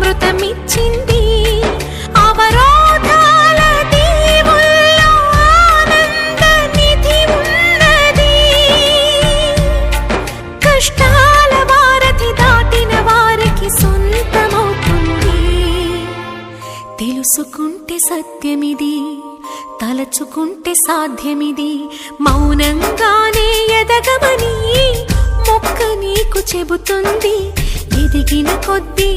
అమృతమిచ్చింది. అవరోధాల దీవుల్లో ఆనంద నిధి ఉన్నది. కష్టాల వారధి దాటిన వారికి సొంతమవుతుంది. తెలుసుకుంటే సత్యమిది, తలచుకుంటే సాధ్యమిది. మౌనంగానే ఎదగమని మొక్క నీకు చెబుతుంది. ఎదిగిన కొద్దీ